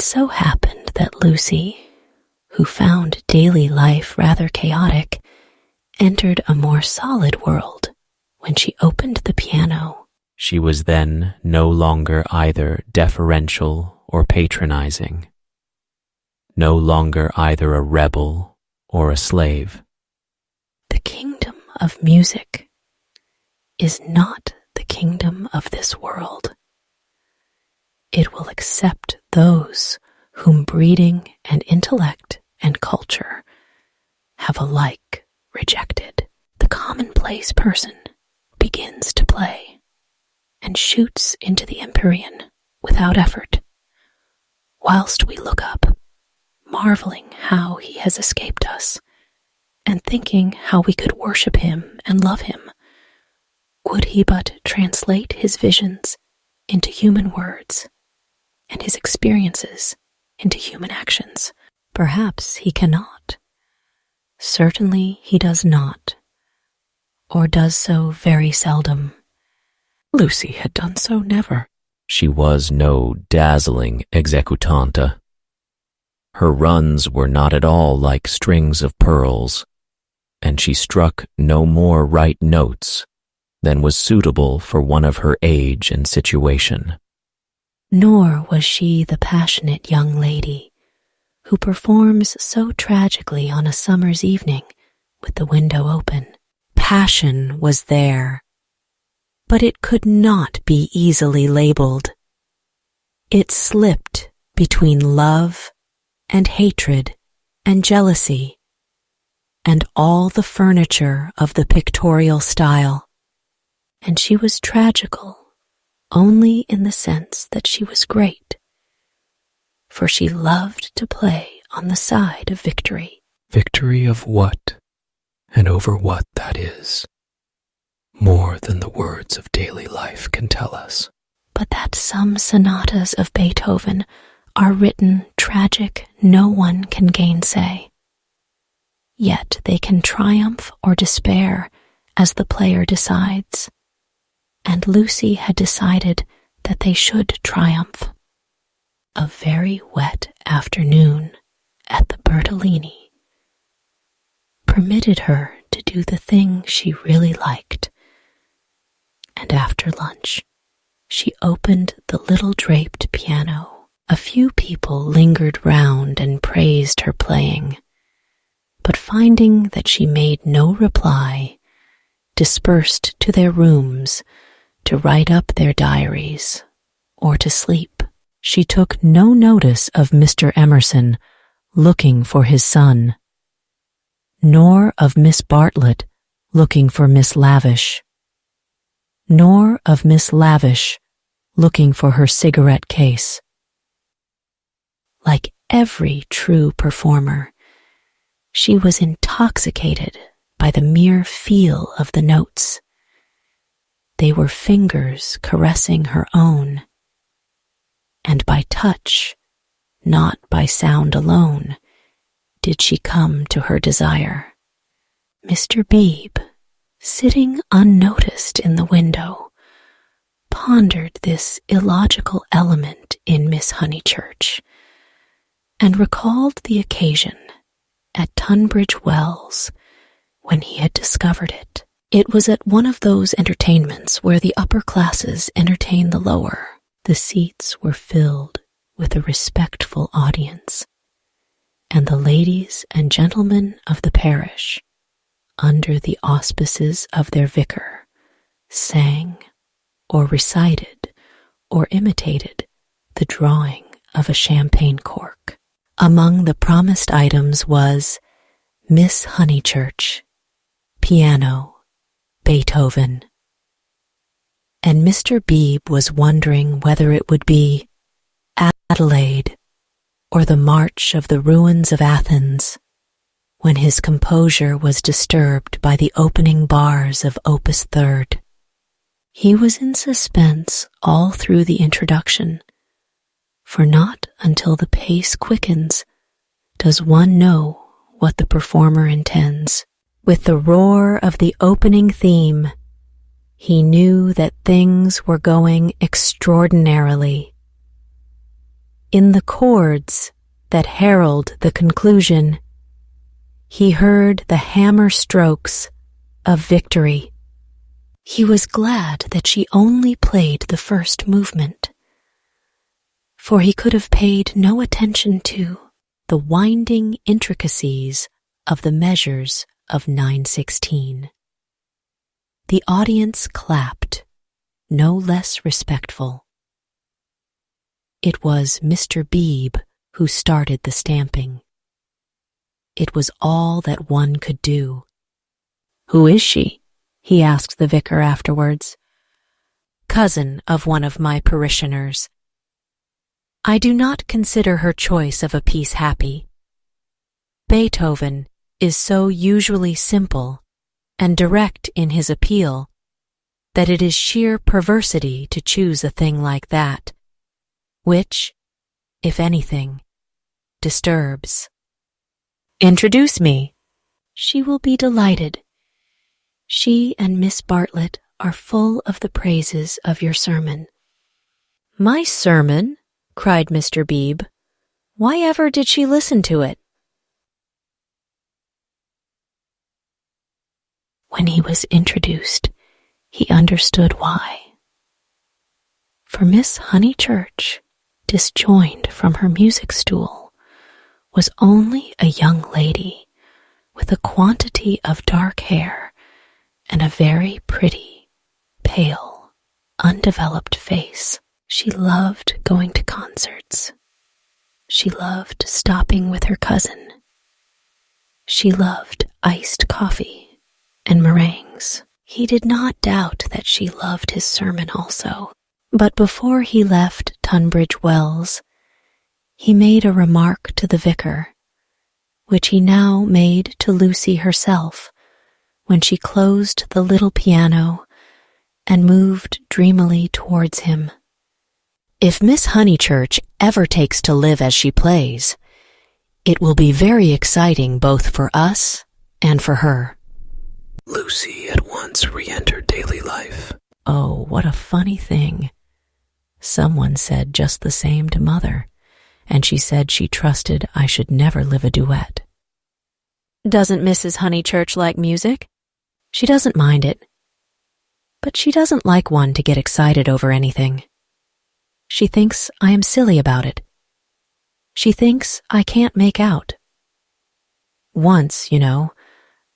so happened that Lucy, who found daily life rather chaotic, entered a more solid world when she opened the piano. She was then no longer either deferential or patronizing, no longer either a rebel or a slave. The kingdom of music is not the kingdom of this world. It will accept those whom breeding and intellect and culture have alike rejected. The commonplace person begins to play and shoots into the empyrean without effort, whilst we look up, marveling how he has escaped us, and thinking how we could worship him and love him. Would he but translate his visions into human words and his experiences into human actions? Perhaps he cannot. Certainly he does not, or does so very seldom. Lucy had done so never. She was no dazzling executante. Her runs were not at all like strings of pearls, and she struck no more right notes than was suitable for one of her age and situation. Nor was she the passionate young lady who performs so tragically on a summer's evening with the window open. Passion was there, but it could not be easily labeled. It slipped between love and hatred and jealousy and all the furniture of the pictorial style, and she was tragical only in the sense that she was great, for she loved to play on the side of victory. Victory of what, and over what that is, more than the words of daily life can tell us. But that some sonatas of Beethoven are written tragic no one can gainsay. Yet they can triumph or despair as the player decides, and Lucy had decided that they should triumph. A very wet afternoon at the Bertolini permitted her to do the thing she really liked, and after lunch she opened the little draped piano. A few people lingered round and praised her playing, but finding that she made no reply, dispersed to their rooms to write up their diaries or to sleep. She took no notice of Mr. Emerson looking for his son, nor of Miss Bartlett looking for Miss Lavish, nor of Miss Lavish looking for her cigarette case. Like every true performer, she was intoxicated by the mere feel of the notes. They were fingers caressing her own, and by touch, not by sound alone, did she come to her desire. Mr. Beebe, sitting unnoticed in the window, pondered this illogical element in Miss Honeychurch, and recalled the occasion at Tunbridge Wells when he had discovered it. It was at one of those entertainments where the upper classes entertain the lower. The seats were filled with a respectful audience, and the ladies and gentlemen of the parish, under the auspices of their vicar, sang or recited or imitated the drawing of a champagne cork. Among the promised items was Miss Honeychurch, piano, Beethoven, and Mr. Beebe was wondering whether it would be Adelaide or the March of the Ruins of Athens when his composure was disturbed by the opening bars of Opus 3. He was in suspense all through the introduction, for not until the pace quickens does one know what the performer intends. With the roar of the opening theme, he knew that things were going extraordinarily. in the chords that herald the conclusion, he heard the hammer strokes of victory. He was glad that she only played the first movement, for he could have paid no attention to the winding intricacies of the measures of 9/16. The audience clapped, no less respectful. It was Mr. Beebe who started the stamping. It was all that one could do. "Who is she?" he asked the vicar afterwards. "Cousin of one of my parishioners. I do not consider her choice of a piece happy. Beethoven is so usually simple and direct in his appeal that it is sheer perversity to choose a thing like that, which, if anything, disturbs. Introduce me." "She will be delighted. She and Miss Bartlett are full of the praises of your sermon." "My sermon?" cried Mr. Beebe. "Why ever did she listen to it?" When he was introduced, he understood why. For Miss Honeychurch, disjoined from her music stool, was only a young lady with a quantity of dark hair and a very pretty, pale, undeveloped face. She loved going to concerts. She loved stopping with her cousin. She loved iced coffee and meringues. He did not doubt that she loved his sermon also, but before he left Tunbridge Wells, he made a remark to the vicar, which he now made to Lucy herself when she closed the little piano and moved dreamily towards him. "If Miss Honeychurch ever takes to live as she plays, it will be very exciting both for us and for her." Lucy at once re-entered daily life. "Oh, what a funny thing. Someone said just the same to Mother, and she said she trusted I should never live a duet." "Doesn't Mrs. Honeychurch like music?" "She doesn't mind it, but she doesn't like one to get excited over anything. She thinks I am silly about it. She thinks I can't make out. Once, you know,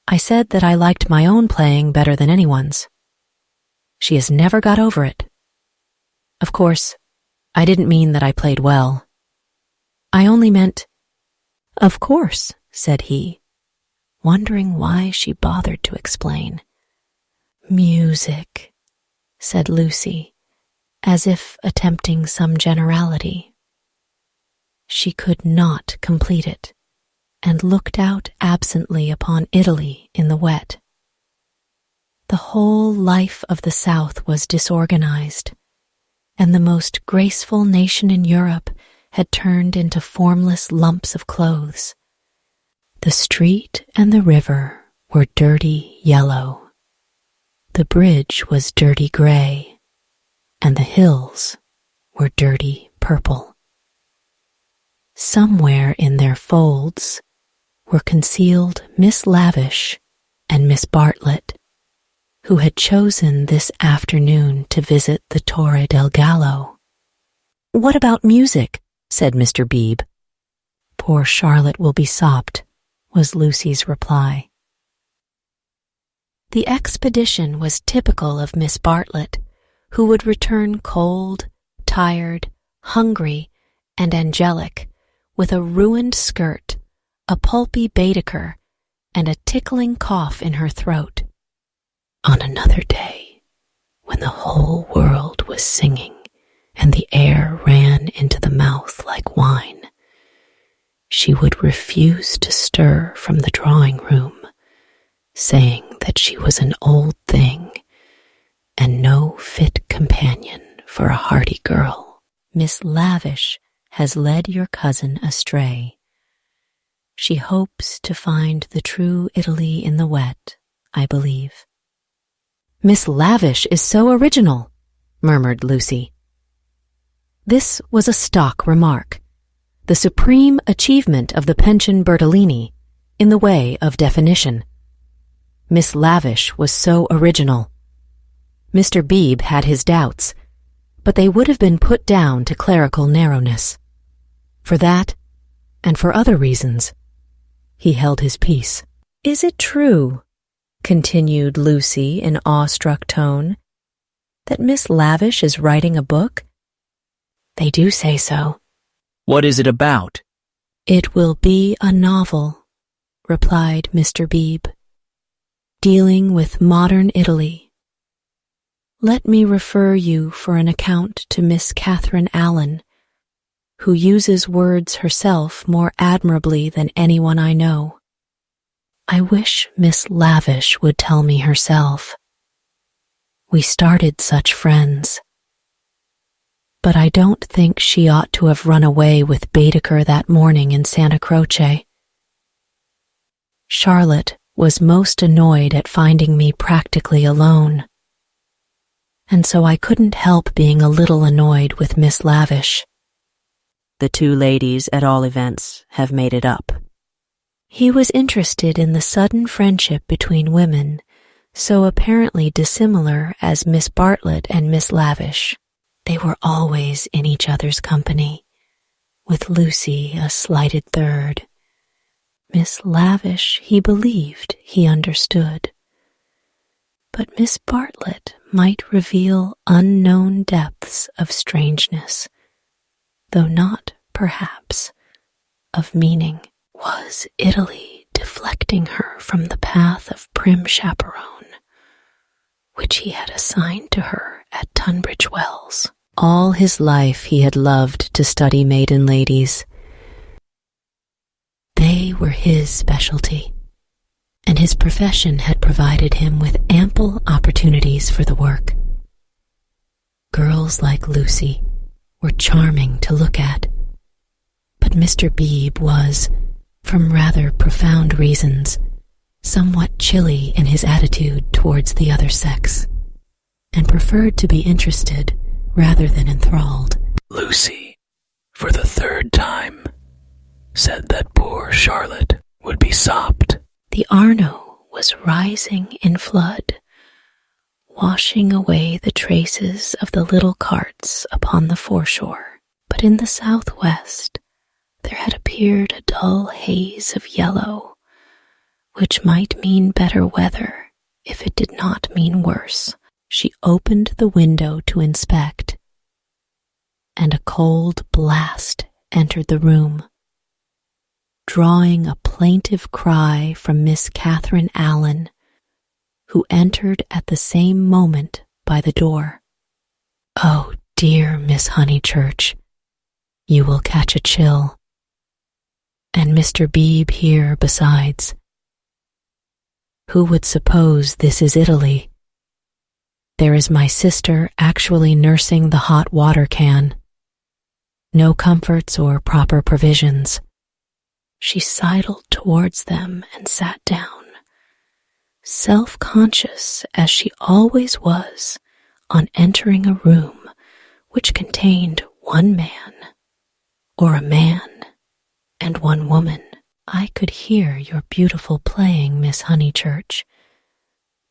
I said that I liked my own playing better than anyone's. She has never got over it. Of course, I didn't mean that I played well. I only meant—" "Of course," said he, wondering why she bothered to explain. "Music," said Lucy, as if attempting some generality. She could not complete it, and looked out absently upon Italy in the wet. The whole life of the South was disorganized, and the most graceful nation in Europe had turned into formless lumps of clothes. The street and the river were dirty yellow. The bridge was dirty gray, and the hills were dirty purple. Somewhere in their folds were concealed Miss Lavish and Miss Bartlett, who had chosen this afternoon to visit the Torre del Gallo. "What about music?" said Mr. Beebe. "Poor Charlotte will be sopped," was Lucy's reply. The expedition was typical of Miss Bartlett, who would return cold, tired, hungry, and angelic, with a ruined skirt, a pulpy Baedeker, and a tickling cough in her throat. On another day, when the whole world was singing and the air ran into the mouth like wine, she would refuse to stir from the drawing-room, saying that she was an old thing and no fit companion for a hearty girl. Miss Lavish has led your cousin astray. She hopes to find the true Italy in the wet, I believe." "Miss Lavish is so original," murmured Lucy. This was a stock remark, the supreme achievement of the pension Bertolini in the way of definition. Miss Lavish was so original. Mr. Beebe had his doubts, but they would have been put down to clerical narrowness. For that, and for other reasons, he held his peace. "Is it true," continued Lucy in awestruck tone, "that Miss Lavish is writing a book?" "They do say so." "What is it about?" "It will be a novel," replied Mr. Beebe, "dealing with modern Italy. Let me refer you for an account to Miss Catherine Allen, who uses words herself more admirably than anyone I know. I wish Miss Lavish would tell me herself. We started such friends. But I don't think she ought to have run away with Baedeker that morning in Santa Croce. Charlotte was most annoyed at finding me practically alone, and so I couldn't help being a little annoyed with Miss Lavish. The two ladies, at all events, have made it up." He was interested in the sudden friendship between women, so apparently dissimilar as Miss Bartlett and Miss Lavish. They were always in each other's company, with Lucy a slighted third. Miss Lavish he believed he understood, but Miss Bartlett might reveal unknown depths of strangeness, though not, perhaps, of meaning. Was Italy deflecting her from the path of prim chaperone, which he had assigned to her at Tunbridge Wells? All his life he had loved to study maiden ladies. They were his specialty, and his profession had provided him with ample opportunities for the work. Girls like Lucy were charming to look at, but Mr. Beebe was, from rather profound reasons, somewhat chilly in his attitude towards the other sex, and preferred to be interested rather than enthralled. Lucy, for the third time, said that poor Charlotte would be sopped. The Arno was rising in flood, washing away the traces of the little carts upon the foreshore, but in the southwest there had appeared a dull haze of yellow, which might mean better weather if it did not mean worse. She opened the window to inspect, and a cold blast entered the room, drawing a plaintive cry from Miss Catherine Allen, who entered at the same moment by the door. "Oh, dear Miss Honeychurch, you will catch a chill. And Mr. Beebe here besides. Who would suppose this is Italy? There is my sister actually nursing the hot water can. No comforts or proper provisions." She sidled towards them and sat down, self-conscious as she always was on entering a room which contained one man, or a man and one woman. "I could hear your beautiful playing, Miss Honeychurch,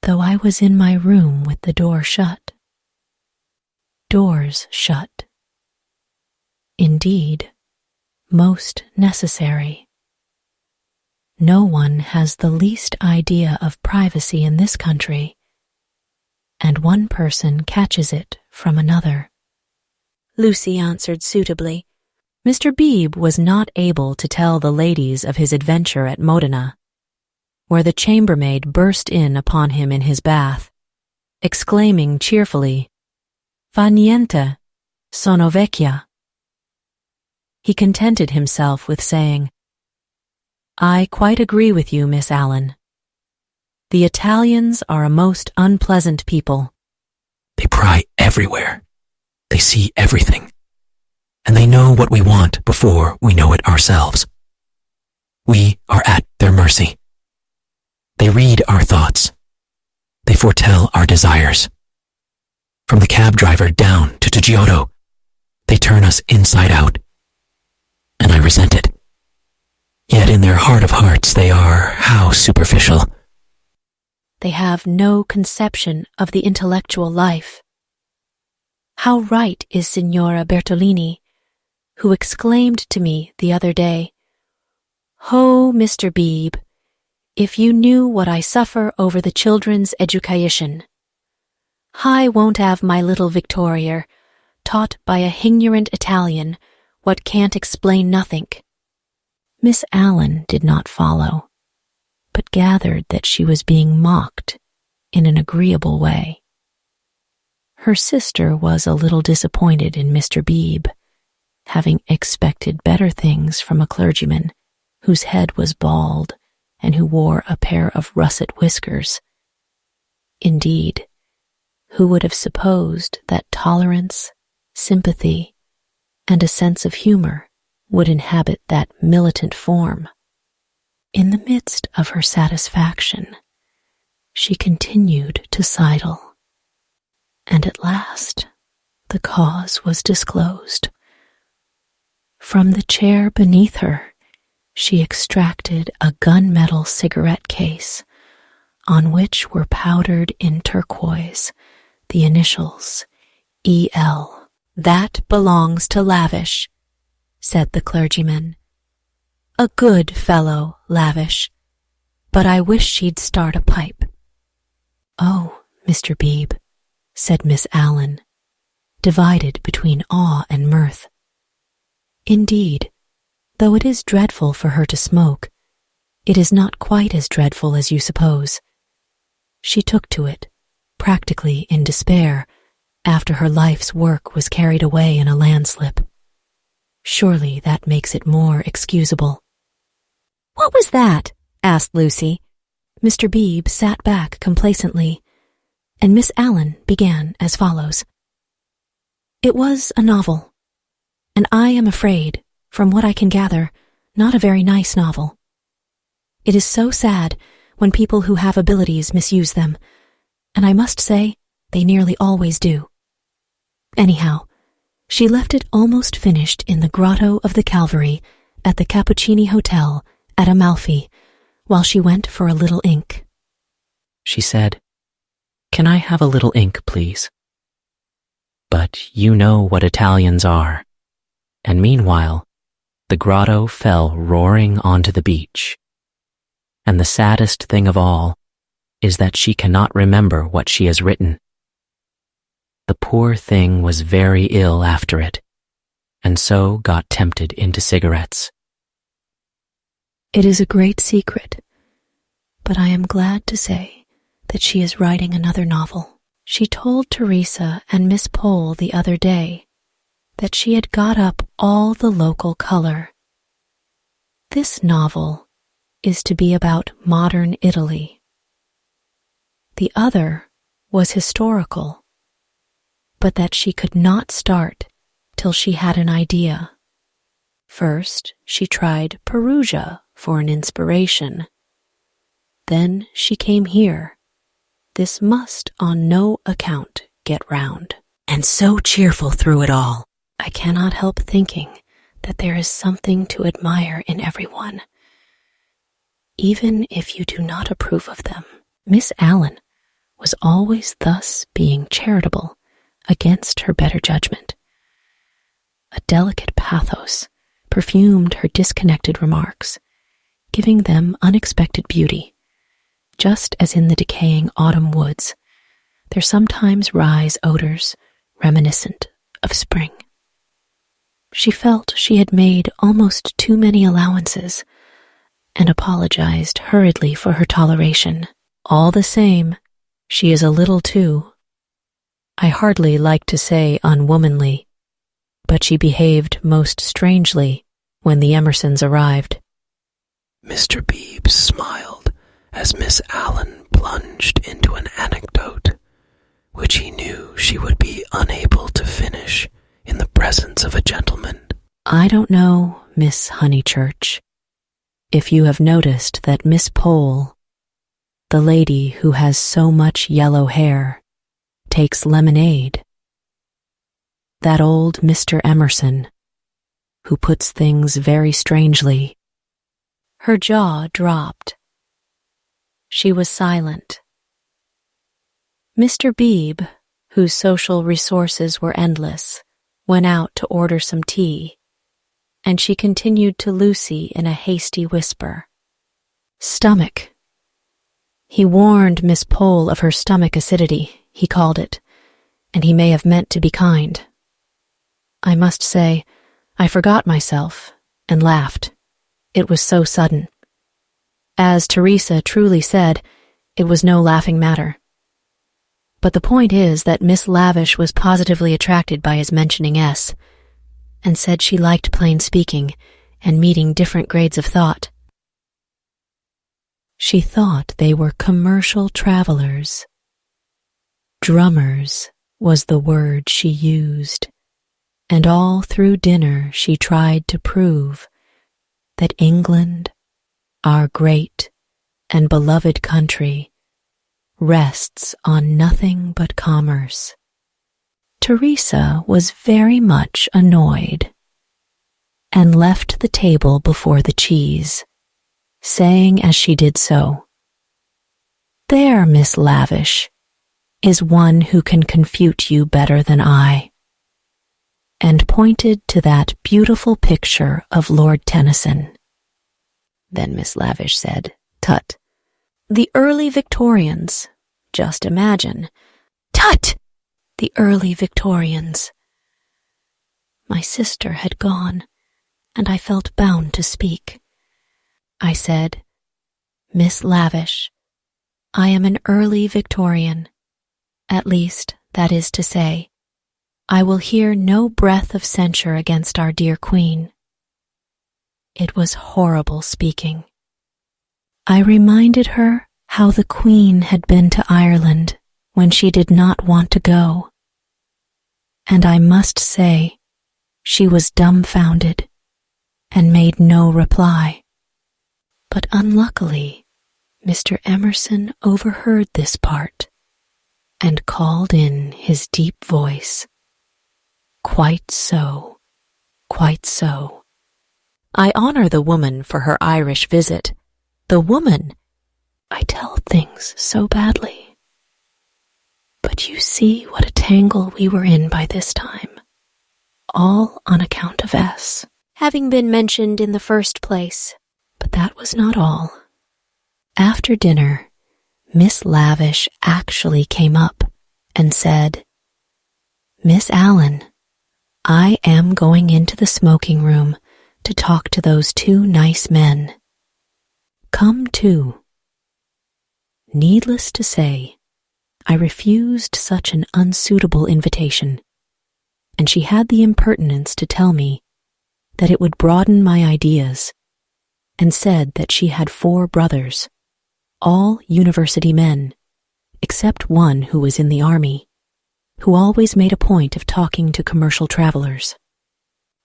though I was in my room with the door shut." Doors shut. Indeed, most necessary. No one has the least idea of privacy in this country, and one person catches it from another. Lucy answered suitably. Mr. Beebe was not able to tell the ladies of his adventure at Modena, where the chambermaid burst in upon him in his bath, exclaiming cheerfully, "Fa niente, sono vecchia." He contented himself with saying, "I quite agree with you, Miss Allen. The Italians are a most unpleasant people. They pry everywhere. They see everything. And they know what we want before we know it ourselves. We are at their mercy. They read our thoughts. They foretell our desires. From the cab driver down to Giotto, they turn us inside out. and I resent it. Yet in their heart of hearts they are how superficial. They have no conception of the intellectual life. How right is Signora Bertolini, who exclaimed to me the other day, "Ho, Mr. Beebe, if you knew what I suffer over the children's education. I won't have my little Victoria taught by a ignorant Italian what can't explain nothink." Miss Allen did not follow, but gathered that she was being mocked in an agreeable way. Her sister was a little disappointed in Mr. Beebe, having expected better things from a clergyman whose head was bald and who wore a pair of russet whiskers. Indeed, who would have supposed that tolerance, sympathy, and a sense of humor would inhabit that militant form? In the midst of her satisfaction, she continued to sidle, and at last the cause was disclosed. From the chair beneath her, she extracted a gunmetal cigarette case on which were powdered in turquoise the initials E.L. "That belongs to Lavish," said the clergyman. "A good fellow, Lavish, but I wish she'd start a pipe." "Oh, Mr. Beebe," said Miss Allen, divided between awe and mirth. "Indeed, though it is dreadful for her to smoke, it is not quite as dreadful as you suppose. She took to it, practically in despair, after her life's work was carried away in a landslip. Surely that makes it more excusable." "What was that?" asked Lucy. Mr. Beebe sat back complacently, and Miss Allen began as follows. "It was a novel, and I am afraid, from what I can gather, not a very nice novel. It is so sad when people who have abilities misuse them, and I must say they nearly always do. Anyhow, she left it almost finished in the Grotto of the Calvary at the Cappuccini Hotel at Amalfi, while she went for a little ink." She said, "Can I have a little ink, please?" But you know what Italians are, and meanwhile, the grotto fell roaring onto the beach. And the saddest thing of all is that she cannot remember what she has written. The poor thing was very ill after it, and so got tempted into cigarettes. It is a great secret, but I am glad to say that she is writing another novel. She told Teresa and Miss Pole the other day that she had got up all the local color. This novel is to be about modern Italy. The other was historical, but that she could not start till she had an idea. First, she tried Perugia for an inspiration. Then she came here. This must on no account get round. And so cheerful through it all. I cannot help thinking that there is something to admire in everyone, even if you do not approve of them. Miss Allen was always thus being charitable against her better judgment. A delicate pathos perfumed her disconnected remarks, giving them unexpected beauty. Just as in the decaying autumn woods, there sometimes rise odors reminiscent of spring. She felt she had made almost too many allowances and apologized hurriedly for her toleration. All the same, she is a little too, I hardly like to say unwomanly, but she behaved most strangely when the Emersons arrived. Mr. Beebe smiled as Miss Allen plunged into an anecdote, which he knew she would be unable to finish in the presence of a gentleman. I don't know, Miss Honeychurch, if you have noticed that Miss Pole, the lady who has so much yellow hair, takes lemonade. That old Mr. Emerson, who puts things very strangely. Her jaw dropped. She was silent. Mr. Beebe, whose social resources were endless, went out to order some tea, and she continued to Lucy in a hasty whisper. Stomach. He warned Miss Pole of her stomach acidity, he called it, and he may have meant to be kind. I must say, I forgot myself and laughed. It was so sudden. As Teresa truly said, it was no laughing matter. But the point is that Miss Lavish was positively attracted by his mentioning S, and said she liked plain speaking and meeting different grades of thought. She thought they were commercial travelers. Drummers was the word she used, and all through dinner she tried to prove that England, our great and beloved country, rests on nothing but commerce. Teresa was very much annoyed and left the table before the cheese, saying as she did so, "There, Miss Lavish, is one who can confute you better than I," and pointed to that beautiful picture of Lord Tennyson. Then Miss Lavish said, "Tut, the early Victorians, just imagine." "Tut! The early Victorians." My sister had gone, and I felt bound to speak. I said, "Miss Lavish, I am an early Victorian. At least, that is to say, I will hear no breath of censure against our dear Queen." It was horrible speaking. I reminded her how the Queen had been to Ireland when she did not want to go, and I must say she was dumbfounded and made no reply. But unluckily, Mr. Emerson overheard this part and called in his deep voice, "Quite so, quite so. I honor the woman for her Irish visit. The woman, I tell things so badly. But you see what a tangle we were in by this time, all on account of S, having been mentioned in the first place. But that was not all. After dinner, Miss Lavish actually came up and said, "Miss Allen, I am going into the smoking room to talk to those two nice men. Come too." Needless to say, I refused such an unsuitable invitation, and she had the impertinence to tell me that it would broaden my ideas, and said that she had 4 brothers, all university men, except one who was in the army, who always made a point of talking to commercial travelers.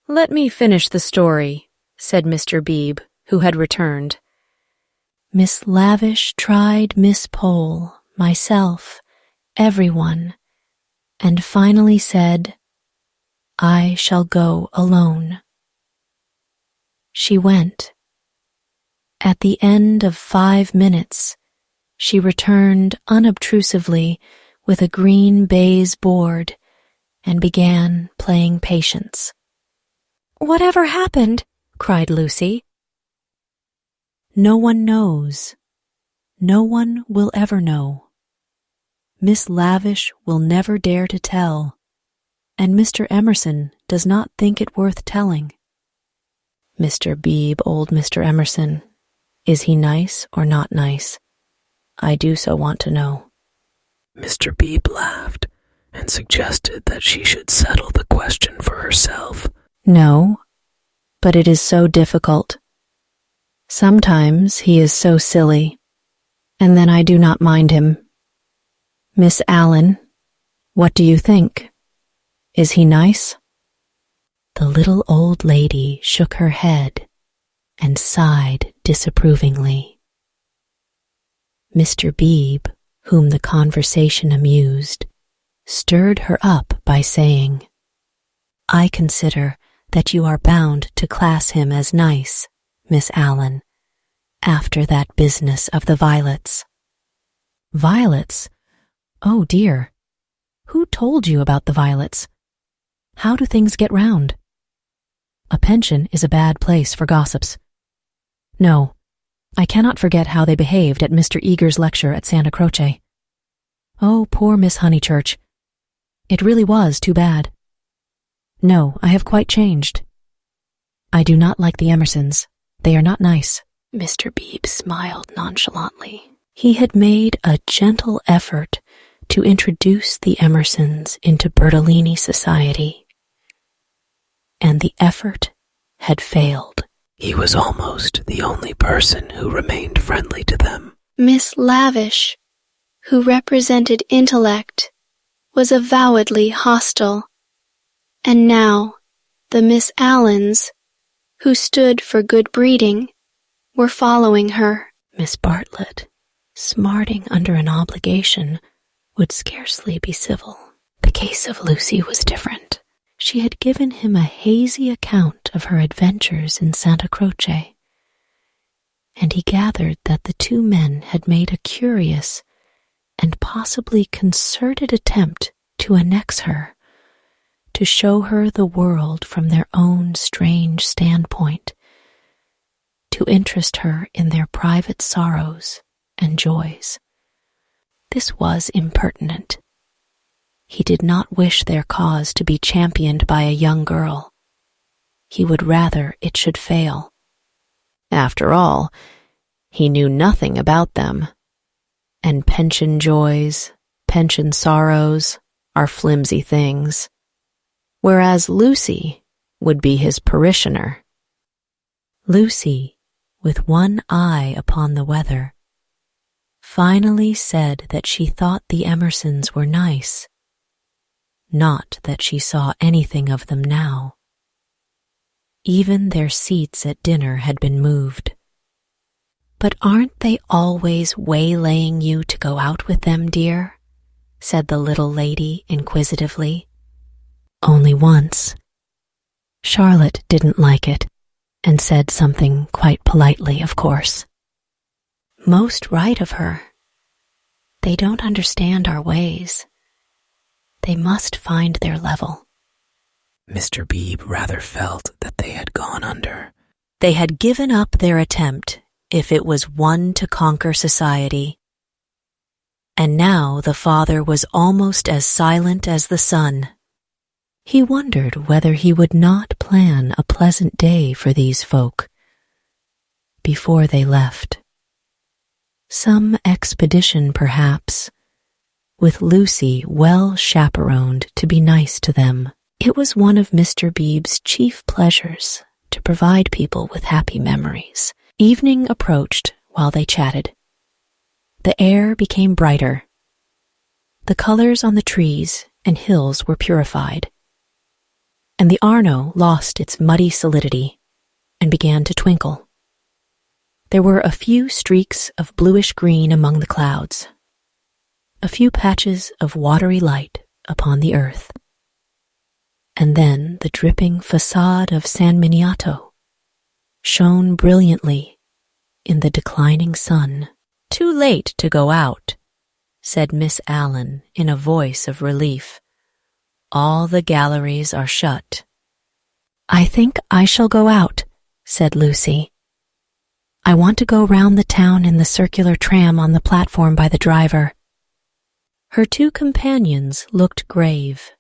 "Let me finish the story," said Mr. Beebe, who had returned. Miss Lavish tried Miss Pole, myself, everyone, and finally said, "I shall go alone." She went. At the end of 5 minutes, she returned unobtrusively with a green baize board and began playing Patience. "Whatever happened?" cried Lucy. "No one knows. No one will ever know. Miss Lavish will never dare to tell, and Mr. Emerson does not think it worth telling. Mr. Beebe, old Mr. Emerson, is he nice or not nice? I do so want to know." Mr. Beebe laughed and suggested that she should settle the question for herself. "No, but it is so difficult. Sometimes he is so silly, and then I do not mind him. Miss Allen, what do you think? Is he nice?" The little old lady shook her head and sighed disapprovingly. Mr. Beebe, whom the conversation amused, stirred her up by saying, "I consider that you are bound to class him as nice, Miss Allen, after that business of the violets." "Violets? Oh dear. Who told you about the violets? How do things get round?" "A pension is a bad place for gossips. No, I cannot forget how they behaved at Mr. Eager's lecture at Santa Croce. Oh, poor Miss Honeychurch. It really was too bad. No, I have quite changed. I do not like the Emersons. They are not nice." Mr. Beebe smiled nonchalantly. He had made a gentle effort to introduce the Emersons into Bertolini society, and the effort had failed. He was almost the only person who remained friendly to them. Miss Lavish, who represented intellect, was avowedly hostile, and now the Miss Allens, who stood for good breeding, were following her. Miss Bartlett, smarting under an obligation, would scarcely be civil. The case of Lucy was different. She had given him a hazy account of her adventures in Santa Croce, and he gathered that the two men had made a curious and possibly concerted attempt to annex her, to show her the world from their own strange standpoint, to interest her in their private sorrows and joys. This was impertinent. He did not wish their cause to be championed by a young girl. He would rather it should fail. After all, he knew nothing about them, and pension joys, pension sorrows are flimsy things, whereas Lucy would be his parishioner. Lucy, with one eye upon the weather, finally said that she thought the Emersons were nice, not that she saw anything of them now. Even their seats at dinner had been moved. "But aren't they always waylaying you to go out with them, dear?" said the little lady inquisitively. "Only once." Charlotte didn't like it, and said something quite politely, of course. "Most right of her. They don't understand our ways. They must find their level." Mr. Beebe rather felt that they had gone under. They had given up their attempt, if it was one to conquer society. And now the father was almost as silent as the son. He wondered whether he would not plan a pleasant day for these folk before they left. Some expedition, perhaps, with Lucy well chaperoned to be nice to them. It was one of Mr. Beebe's chief pleasures to provide people with happy memories. Evening approached while they chatted. The air became brighter. The colors on the trees and hills were purified, and the Arno lost its muddy solidity and began to twinkle. There were a few streaks of bluish-green among the clouds, a few patches of watery light upon the earth, and then the dripping facade of San Miniato shone brilliantly in the declining sun. "Too late to go out," said Miss Allen in a voice of relief. "All the galleries are shut." "I think I shall go out," said Lucy. "I want to go round the town in the circular tram on the platform by the driver." Her two companions looked grave.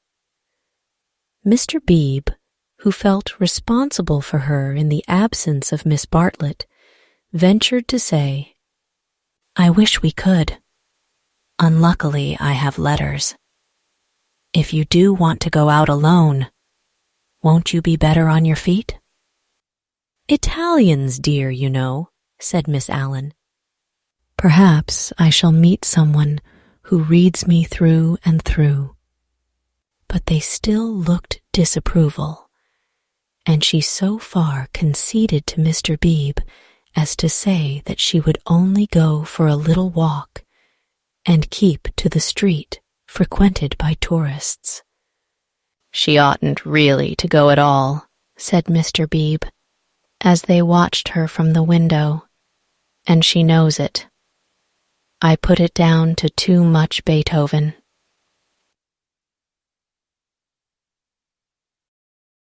Mr. Beebe, who felt responsible for her in the absence of Miss Bartlett, ventured to say, "I wish we could. Unluckily, I have letters. If you do want to go out alone, won't you be better on your feet?" "Italians, dear, you know," said Miss Allen. "Perhaps I shall meet someone who reads me through and through." But they still looked disapproval, and she so far conceded to Mr. Beebe as to say that she would only go for a little walk and keep to the street frequented by tourists. "She oughtn't really to go at all," said Mr. Beebe, as they watched her from the window, and she knows it. I put it down to too much Beethoven.